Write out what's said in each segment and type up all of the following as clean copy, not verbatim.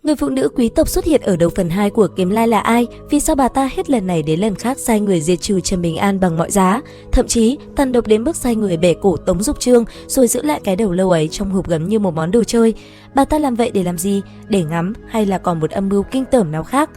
Người phụ nữ quý tộc xuất hiện ở đầu phần 2 của Kiếm Lai là ai? Vì sao bà ta hết lần này đến lần khác sai người diệt trừ Trần Bình An bằng mọi giá? Thậm chí, tàn độc đến mức sai người bẻ cổ Tống Dục Trương rồi giữ lại cái đầu lâu ấy trong hộp gấm như một món đồ chơi. Bà ta làm vậy để làm gì? Để ngắm hay là còn một âm mưu kinh tởm nào khác?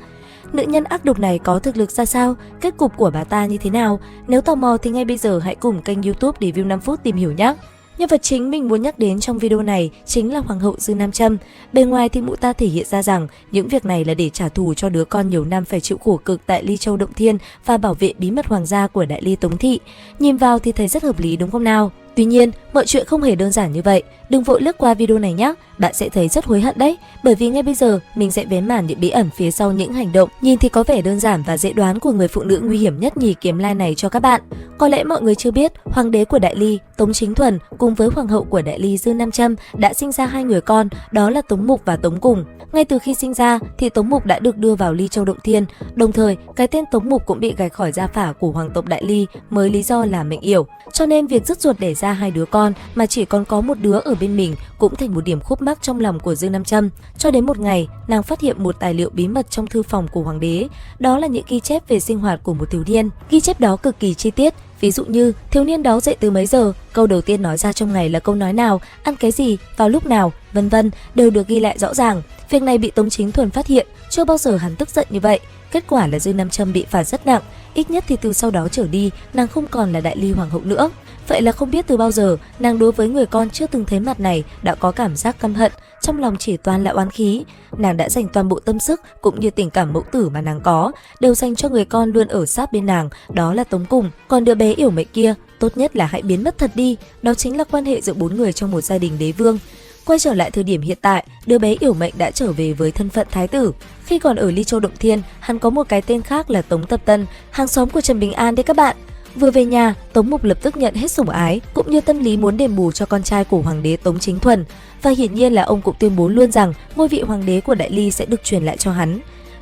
Nữ nhân ác độc này có thực lực ra sao? Kết cục của bà ta như thế nào? Nếu tò mò thì ngay bây giờ hãy cùng kênh YouTube Review 5 phút tìm hiểu nhé! Nhân vật chính mình muốn nhắc đến trong video này chính là Hoàng hậu Dư Nam Châm. Bề ngoài thì mụ ta thể hiện ra rằng những việc này là để trả thù cho đứa con nhiều năm phải chịu khổ cực tại Ly Châu Động Thiên và bảo vệ bí mật hoàng gia của Đại Ly Tống Thị. Nhìn vào thì thấy rất hợp lý đúng không nào? Tuy nhiên, mọi chuyện không hề đơn giản như vậy. Đừng vội lướt qua video này nhé, bạn sẽ thấy rất hối hận đấy. Bởi vì ngay bây giờ, mình sẽ vén màn những bí ẩn phía sau những hành động nhìn thì có vẻ đơn giản và dễ đoán của người phụ nữ nguy hiểm nhất nhì Kiếm Lai này cho các bạn. Có lẽ mọi người chưa biết, hoàng đế của Đại Ly, Tống Chính Thuần cùng với hoàng hậu của Đại Ly Dư Nam Châm đã sinh ra hai người con, đó là Tống Mục và Tống Cùng. Ngay từ khi sinh ra thì Tống Mục đã được đưa vào Ly Châu Động Thiên, đồng thời cái tên Tống Mục cũng bị gạch khỏi gia phả của hoàng tộc Đại Ly mới lý do là mệnh yểu. Cho nên việc dứt ruột đẻ ra hai đứa con mà chỉ còn có một đứa ở bên mình cũng thành một điểm khúc mắc trong lòng của Dư Nam Châm. Cho đến một ngày, nàng phát hiện một tài liệu bí mật trong thư phòng của hoàng đế, đó là những ghi chép về sinh hoạt của một thiếu niên. Ghi chép đó cực kỳ chi tiết, ví dụ như thiếu niên đó dậy từ mấy giờ, câu đầu tiên nói ra trong ngày là câu nói nào, ăn cái gì, vào lúc nào, vân vân, đều được ghi lại rõ ràng. Việc này bị Tống Chính Thuần phát hiện, chưa bao giờ hắn tức giận như vậy. Kết quả là Dư Nam Châm bị phạt rất nặng, ít nhất thì từ sau đó trở đi, nàng không còn là Đại Ly hoàng hậu nữa. Vậy là không biết từ bao giờ, nàng đối với người con chưa từng thấy mặt này đã có cảm giác căm hận, trong lòng chỉ toàn là oán khí. Nàng đã dành toàn bộ tâm sức cũng như tình cảm mẫu tử mà nàng có, đều dành cho người con luôn ở sát bên nàng, đó là Tống Cùng. Còn đứa bé yểu mệnh kia, tốt nhất là hãy biến mất thật đi, đó chính là quan hệ giữa bốn người trong một gia đình đế vương. Quay trở lại thời điểm hiện tại, đứa bé yểu mệnh đã trở về với thân phận thái tử. Khi còn ở Ly Châu Động Thiên, hắn có một cái tên khác là Tống Tập Tân, hàng xóm của Trần Bình An đấy các bạn. Vừa về nhà, Tống Mục lập tức nhận hết sủng ái, cũng như tâm lý muốn đền bù cho con trai của hoàng đế Tống Chính Thuần. Và hiển nhiên là ông cũng tuyên bố luôn rằng ngôi vị hoàng đế của Đại Ly sẽ được truyền lại cho hắn.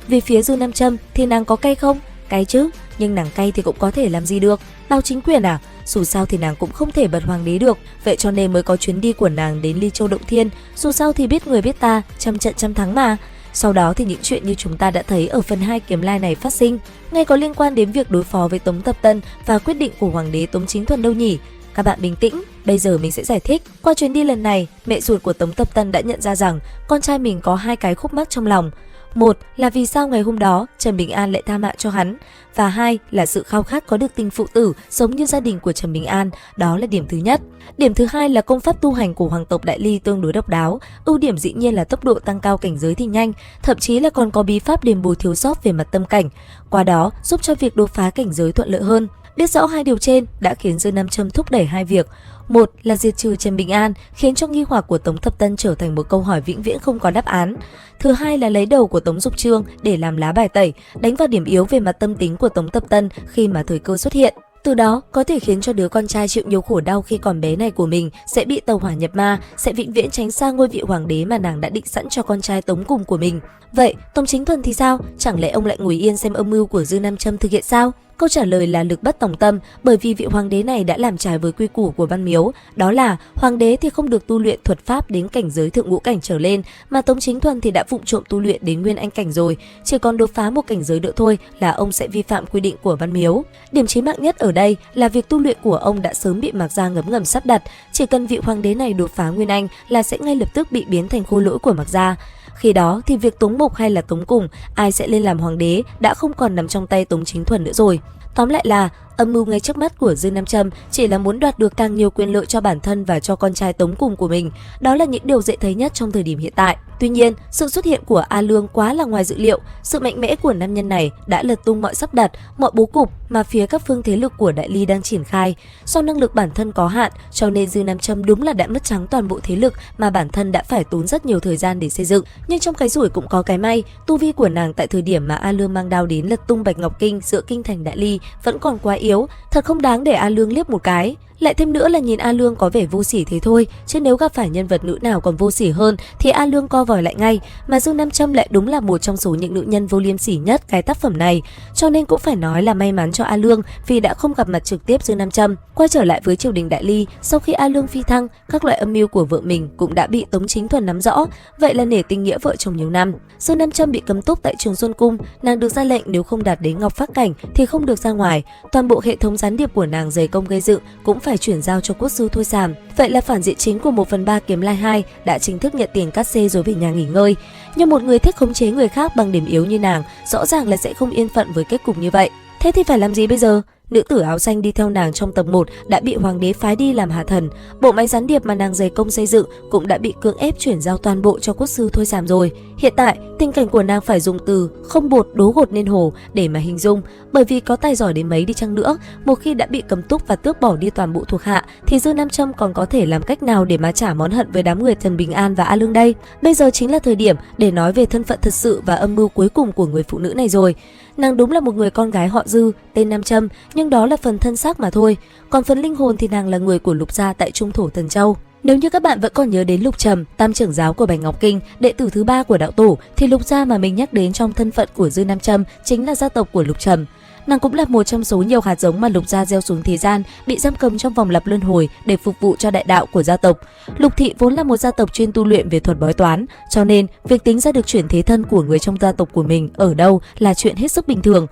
Về phía Dư Nam Châm thì nàng có cay không? Cay chứ, nhưng nàng cay thì cũng có thể làm gì được? Bao chính quyền à? Dù sao thì nàng cũng không thể bật hoàng đế được, vậy cho nên mới có chuyến đi của nàng đến Ly Châu Động Thiên. Dù sao thì biết người biết ta, trăm trận trăm thắng mà. Sau đó thì những chuyện như chúng ta đã thấy ở phần 2 Kiếm Lai này phát sinh, ngay có liên quan đến việc đối phó với Tống Tập Tân và quyết định của hoàng đế Tống Chính Thuần đâu nhỉ? Các bạn bình tĩnh, bây giờ mình sẽ giải thích. Qua chuyến đi lần này, mẹ ruột của Tống Tập Tân đã nhận ra rằng con trai mình có hai cái khúc mắc trong lòng. Một là vì sao ngày hôm đó Trần Bình An lại tha mạng cho hắn, và hai là sự khao khát có được tình phụ tử giống như gia đình của Trần Bình An, đó là điểm thứ nhất. Điểm thứ hai là công pháp tu hành của hoàng tộc Đại Ly tương đối độc đáo, ưu điểm dĩ nhiên là tốc độ tăng cao cảnh giới thì nhanh, thậm chí là còn có bí pháp đền bù thiếu sót về mặt tâm cảnh, qua đó giúp cho việc đột phá cảnh giới thuận lợi hơn. Biết rõ hai điều trên đã khiến Dư Nam Châm thúc đẩy hai việc. Một là diệt trừ Trần Bình An, khiến cho nghi hoặc của Tống Thập Tân trở thành một câu hỏi vĩnh viễn không có đáp án. Thứ hai là lấy đầu của Tống Dục Trương để làm lá bài tẩy, đánh vào điểm yếu về mặt tâm tính của Tống Thập Tân khi mà thời cơ xuất hiện. Từ đó có thể khiến cho đứa con trai chịu nhiều khổ đau khi còn bé này của mình sẽ bị tàu hỏa nhập ma, sẽ vĩnh viễn tránh xa ngôi vị hoàng đế mà nàng đã định sẵn cho con trai Tống Cùng của mình. Vậy Tống Chính Thuần thì sao? Chẳng lẽ ông lại ngồi yên xem âm mưu của Dư Nam Châm thực hiện sao? Câu trả lời là lực bất tòng tâm, bởi vì vị hoàng đế này đã làm trái với quy củ của Văn Miếu, đó là hoàng đế thì không được tu luyện thuật pháp đến cảnh giới thượng ngũ cảnh trở lên, mà Tống Chính Thuần thì đã vụng trộm tu luyện đến nguyên anh cảnh rồi, chỉ còn đột phá một cảnh giới nữa thôi là ông sẽ vi phạm quy định của Văn Miếu. Điểm chí mạng nhất ở đây là việc tu luyện của ông đã sớm bị Mạc Gia ngấm ngầm sắp đặt, chỉ cần vị hoàng đế này đột phá nguyên anh là sẽ ngay lập tức bị biến thành khôi lỗi của Mạc Gia. Khi đó thì việc Tống Mục hay là Tống Cùng ai sẽ lên làm hoàng đế đã không còn nằm trong tay Tống Chính Thuần nữa rồi. Tóm lại là âm mưu ngay trước mắt của Dư Nam Châm chỉ là muốn đoạt được càng nhiều quyền lợi cho bản thân và cho con trai Tống Cùng của mình. Đó là những điều dễ thấy nhất trong thời điểm hiện tại. Tuy nhiên, sự xuất hiện của A Lương quá là ngoài dự liệu. Sự mạnh mẽ của nam nhân này đã lật tung mọi sắp đặt, mọi bố cục mà phía các phương thế lực của Đại Ly đang triển khai. Do năng lực bản thân có hạn, cho nên Dư Nam Châm đúng là đã mất trắng toàn bộ thế lực mà bản thân đã phải tốn rất nhiều thời gian để xây dựng. Nhưng trong cái rủi cũng có cái may, tu vi của nàng tại thời điểm mà A Lương mang đao đến lật tung Bạch Ngọc Kinh giữa kinh thành Đại Ly vẫn còn quá yếu, thật không đáng để A Lương liếc một cái. Lại thêm nữa là nhìn A Lương có vẻ vô sỉ thế thôi, chứ nếu gặp phải nhân vật nữ nào còn vô sỉ hơn thì A Lương co vòi lại ngay, mà Dương Nam Châm lại đúng là một trong số những nữ nhân vô liêm sỉ nhất cái tác phẩm này, cho nên cũng phải nói là may mắn cho A Lương vì đã không gặp mặt trực tiếp Dương Nam Châm. Quay trở lại với triều đình Đại Ly, sau khi A Lương phi thăng, các loại âm mưu của vợ mình cũng đã bị Tống Chính Thuần nắm rõ, vậy là nể tình nghĩa vợ chồng nhiều năm. Dương Nam Châm bị cấm túc tại Trường Xuân Cung, nàng được ra lệnh nếu không đạt đến Ngọc Phác Cảnh thì không được ra ngoài, toàn bộ hệ thống gián điệp của nàng dày công gây dựng cũng phải chuyển giao cho quốc sư Thôi Sàm. Vậy là phản diện chính của 1/3 Kiếm Lai 2 đã chính thức nhận tiền cát xê rồi về nhà nghỉ ngơi. Nhưng một người thích khống chế người khác bằng điểm yếu như nàng, rõ ràng là sẽ không yên phận với kết cục như vậy. Thế thì phải làm gì bây giờ? Nữ tử áo xanh đi theo nàng trong tập 1 đã bị hoàng đế phái đi làm hạ thần. Bộ máy gián điệp mà nàng dày công xây dựng cũng đã bị cưỡng ép chuyển giao toàn bộ cho quốc sư Thôi Sàm rồi. Hiện tại, tình cảnh của nàng phải dùng từ không bột đố gột nên hồ để mà hình dung, bởi vì có tài giỏi đến mấy đi chăng nữa, một khi đã bị cấm túc và tước bỏ đi toàn bộ thuộc hạ thì Dương Nam Châm còn có thể làm cách nào để mà trả món hận với đám người Trần Bình An và A Lương đây? Bây giờ chính là thời điểm để nói về thân phận thật sự và âm mưu cuối cùng của người phụ nữ này rồi. Nàng đúng là một người con gái họ Dư, tên Nam Châm, nhưng đó là phần thân xác mà thôi. Còn phần linh hồn thì nàng là người của Lục gia tại Trung Thổ Thần Châu. Nếu như các bạn vẫn còn nhớ đến Lục Trầm, tam trưởng giáo của Bạch Ngọc Kinh, đệ tử thứ 3 của đạo tổ, thì Lục gia mà mình nhắc đến trong thân phận của Dư Nam Châm chính là gia tộc của Lục Trầm. Nàng cũng là một trong số nhiều hạt giống mà Lục gia gieo xuống thế gian, bị giam cầm trong vòng lặp luân hồi để phục vụ cho đại đạo của gia tộc. Lục thị vốn là một gia tộc chuyên tu luyện về thuật bói toán, cho nên việc tính ra được chuyển thế thân của người trong gia tộc của mình ở đâu là chuyện hết sức bình thường.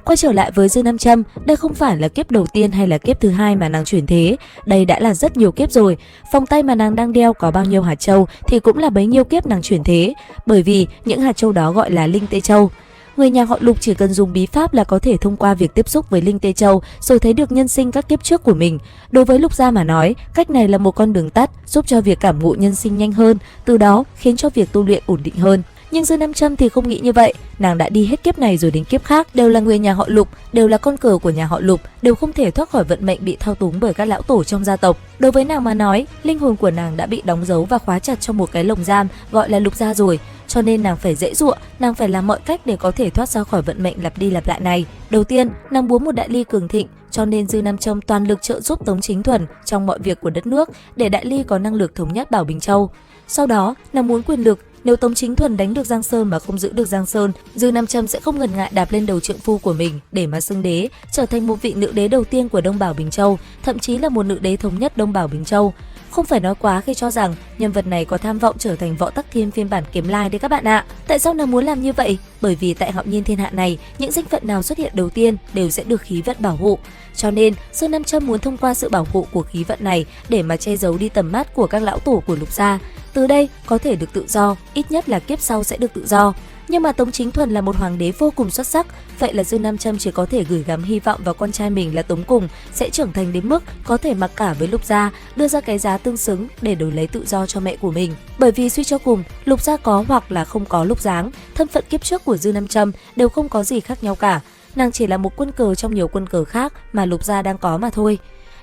Quay trở lại với Dương Nam Châm, đây không phải là kiếp đầu tiên hay là kiếp thứ 2 mà nàng chuyển thế, đây đã là rất nhiều kiếp rồi. Vòng tay mà nàng đang đeo có bao nhiêu hạt châu thì cũng là bấy nhiêu kiếp nàng chuyển thế, bởi vì những hạt châu đó gọi là linh tê châu. Người nhà họ Lục chỉ cần dùng bí pháp là có thể thông qua việc tiếp xúc với linh tê châu rồi thấy được nhân sinh các kiếp trước của mình. Đối với Lục gia mà nói, cách này là một con đường tắt giúp cho việc cảm ngộ nhân sinh nhanh hơn, từ đó khiến cho việc tu luyện ổn định hơn. Nhưng Dương Nam Châm thì không nghĩ như vậy, nàng đã đi hết kiếp này rồi đến kiếp khác, đều là người nhà họ Lục, đều là con cờ của nhà họ Lục, đều không thể thoát khỏi vận mệnh bị thao túng bởi các lão tổ trong gia tộc. Đối với nàng mà nói, linh hồn của nàng đã bị đóng dấu và khóa chặt trong một cái lồng giam gọi là Lục gia rồi, cho nên nàng phải giãy giụa, nàng phải làm mọi cách để có thể thoát ra khỏi vận mệnh lặp đi lặp lại này. Đầu tiên, nàng muốn một Đại Ly cường thịnh, cho nên Dư Nam Châm toàn lực trợ giúp Tống Chính Thuần trong mọi việc của đất nước để Đại Ly có năng lực thống nhất Bảo Bình Châu. Sau đó, nàng muốn quyền lực. Nếu Tống Chính Thuần đánh được Giang Sơn mà không giữ được Giang Sơn, Dư Nam Châm sẽ không ngần ngại đạp lên đầu trượng phu của mình để mà xưng đế, trở thành một vị nữ đế đầu tiên của Đông Bảo Bình Châu, thậm chí là một nữ đế thống nhất Đông Bảo Bình Châu. Không phải nói quá khi cho rằng nhân vật này có tham vọng trở thành Võ Tắc Thiên phiên bản Kiếm Lai đấy các bạn ạ. Tại sao nàng muốn làm như vậy? Bởi vì tại Hạo Nhiên Thiên Hạ này, những danh phận nào xuất hiện đầu tiên đều sẽ được khí vận bảo hộ. Cho nên, Dư Nam Châm muốn thông qua sự bảo hộ của khí vận này để mà che giấu đi tầm mắt của các lão tổ của Lục gia. Từ đây có thể được tự do, ít nhất là kiếp sau sẽ được tự do. Nhưng mà Tống Chính Thuần là một hoàng đế vô cùng xuất sắc, vậy là Dương Nam Châm chỉ có thể gửi gắm hy vọng vào con trai mình là Tống Cùng sẽ trưởng thành đến mức có thể mặc cả với Lục gia, đưa ra cái giá tương xứng để đổi lấy tự do cho mẹ của mình. Bởi vì suy cho cùng, Lục gia có hoặc là không có Lục Giáng, thân phận kiếp trước của Dư Nam Châm đều không có gì khác nhau cả. Nàng chỉ là một quân cờ trong nhiều quân cờ khác mà Lục gia đang có mà thôi.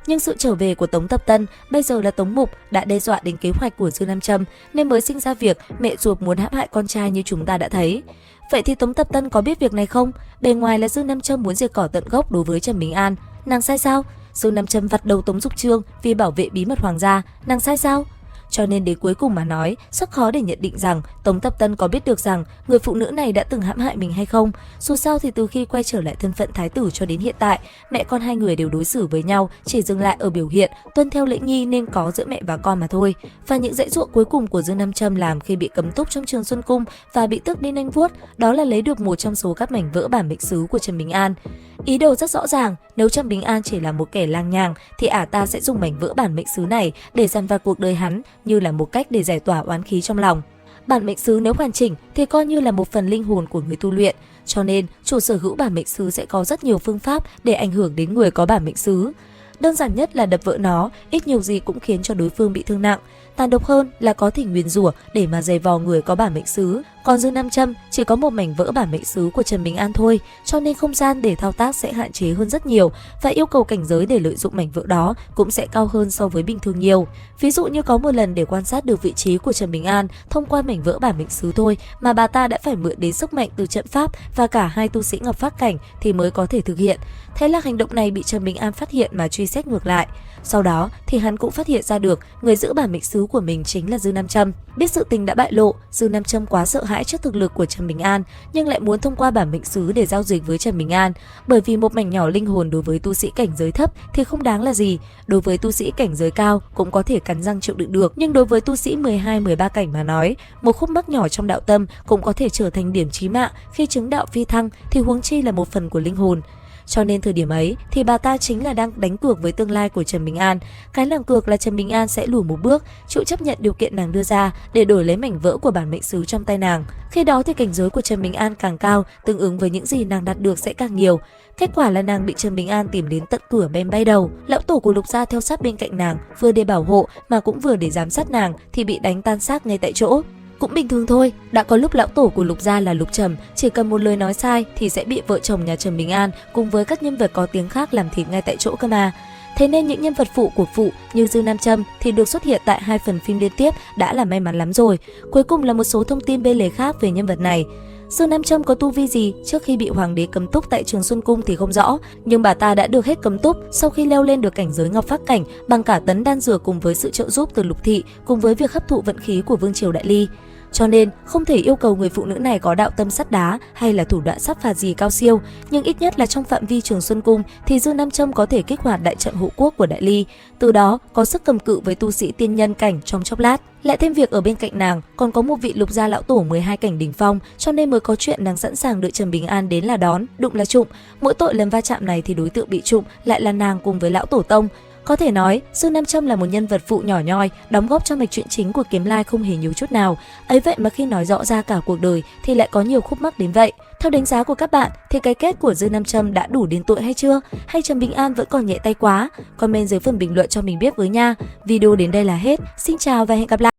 Nhưng sự trở về của Tống Tập Tân, bây giờ là Tống Mục, đã đe dọa đến kế hoạch của Dư Nam Châm nên mới sinh ra việc mẹ ruột muốn hãm hại con trai như chúng ta đã thấy. Vậy thì Tống Tập Tân có biết việc này không? Bề ngoài là Dư Nam Châm muốn diệt cỏ tận gốc đối với Trần Bình An, nàng sai sao? Dư Nam Châm vặt đầu Tống Dục Trương vì bảo vệ bí mật hoàng gia, nàng sai sao? Cho nên đến cuối cùng mà nói, rất khó để nhận định rằng Tống Tập Tân có biết được rằng người phụ nữ này đã từng hãm hại mình hay không. Dù sao thì từ khi quay trở lại thân phận thái tử cho đến hiện tại, mẹ con hai người đều đối xử với nhau chỉ dừng lại ở biểu hiện tuân theo lễ nghi nên có giữa mẹ và con mà thôi. Và những dãy dụa cuối cùng của Dương Nam Châm làm khi bị cấm túc trong Trường Xuân Cung và bị tước đi nanh vuốt, đó là lấy được một trong số các mảnh vỡ bản mệnh sứ của Trần Bình An. Ý đồ rất rõ ràng, nếu Trần Bình An chỉ là một kẻ lang nhàng thì ả ta sẽ dùng mảnh vỡ bản mệnh sứ này để dằn vặt cuộc đời hắn, như là một cách để giải tỏa oán khí trong lòng. Bản mệnh sứ nếu hoàn chỉnh thì coi như là một phần linh hồn của người tu luyện, cho nên chủ sở hữu bản mệnh sứ sẽ có rất nhiều phương pháp để ảnh hưởng đến người có bản mệnh sứ. Đơn giản nhất là đập vỡ nó, ít nhiều gì cũng khiến cho đối phương bị thương nặng. Tàn độc hơn là có thể nguyền rủa để mà giày vò người có bản mệnh sứ, Còn Dư Nam Châm chỉ có một mảnh vỡ bản mệnh sứ của Trần Bình An thôi, cho nên không gian để thao tác sẽ hạn chế hơn rất nhiều và yêu cầu cảnh giới để lợi dụng mảnh vỡ đó cũng sẽ cao hơn so với bình thường nhiều. Ví dụ như có một lần để quan sát được vị trí của Trần Bình An thông qua mảnh vỡ bản mệnh sứ thôi mà bà ta đã phải mượn đến sức mạnh từ trận pháp và cả hai tu sĩ Ngọc Pháp cảnh thì mới có thể thực hiện. Thế là hành động này bị Trần Bình An phát hiện mà truy xét ngược lại. Sau đó thì hắn cũng phát hiện ra được người giữ bản mệnh sứ của mình chính là Dư Nam Châm. Biết sự tình đã bại lộ, Dư Nam Châm quá sợ hãi trước thực lực của Trần Bình An nhưng lại muốn thông qua bản mệnh sứ để giao dịch với Trần Bình An, bởi vì một mảnh nhỏ linh hồn đối với tu sĩ cảnh giới thấp thì không đáng là gì, đối với tu sĩ cảnh giới cao cũng có thể cắn răng chịu đựng được, nhưng đối với tu sĩ 12-13 cảnh mà nói, một khúc mắc nhỏ trong đạo tâm cũng có thể trở thành điểm chí mạng khi chứng đạo phi thăng, thì huống chi là một phần của linh hồn. Cho nên thời điểm ấy thì bà ta chính là đang đánh cược với tương lai của Trần Bình An. Cái nàng cược là Trần Bình An sẽ lùi một bước, chịu chấp nhận điều kiện nàng đưa ra để đổi lấy mảnh vỡ của bản mệnh sứ trong tay nàng. Khi đó thì cảnh giới của Trần Bình An càng cao, tương ứng với những gì nàng đạt được sẽ càng nhiều. Kết quả là nàng bị Trần Bình An tìm đến tận cửa bem bay đầu. Lão tổ của Lục gia theo sát bên cạnh nàng, vừa để bảo hộ mà cũng vừa để giám sát nàng thì bị đánh tan xác ngay tại chỗ. Cũng bình thường thôi, đã có lúc lão tổ của Lục gia là Lục Trầm chỉ cần một lời nói sai thì sẽ bị vợ chồng nhà Trần Bình An cùng với các nhân vật có tiếng khác làm thịt ngay tại chỗ cơ mà. Thế nên những nhân vật phụ của phụ như Dư Nam Châm thì được xuất hiện tại 2 phần phim liên tiếp đã là may mắn lắm rồi. Cuối cùng là một số thông tin bên lề khác về nhân vật này. Dư Nam Châm có tu vi gì trước khi bị hoàng đế cấm túc tại Trường Xuân Cung thì không rõ, nhưng bà ta đã được hết cấm túc sau khi leo lên được cảnh giới Ngọc Pháp cảnh bằng cả tấn đan dược cùng với sự trợ giúp từ Lục thị cùng với việc hấp thụ vận khí của Vương triều Đại Ly. Cho nên không thể yêu cầu người phụ nữ này có đạo tâm sắt đá hay là thủ đoạn sát phạt gì cao siêu, nhưng ít nhất là trong phạm vi Trường Xuân Cung thì Dư Nam Châm có thể kích hoạt đại trận hộ quốc của Đại Ly, từ đó có sức cầm cự với tu sĩ tiên nhân cảnh trong chốc lát. Lại thêm việc ở bên cạnh nàng còn có một vị Lục gia lão tổ 12 cảnh đỉnh phong, cho nên mới có chuyện nàng sẵn sàng đợi Trần Bình An đến là đón, đụng là trụng. Mỗi tội lần va chạm này thì đối tượng bị trụng lại là nàng cùng với lão tổ tông. Có thể nói, Dư Nam Châm là một nhân vật phụ nhỏ nhoi, đóng góp cho mạch truyện chính của Kiếm Lai không hề nhiều chút nào. Ấy vậy mà khi nói rõ ra cả cuộc đời thì lại có nhiều khúc mắc đến vậy. Theo đánh giá của các bạn thì cái kết của Dư Nam Châm đã đủ đến tội hay chưa? Hay Trần Bình An vẫn còn nhẹ tay quá? Comment dưới phần bình luận cho mình biết với nha. Video đến đây là hết. Xin chào và hẹn gặp lại.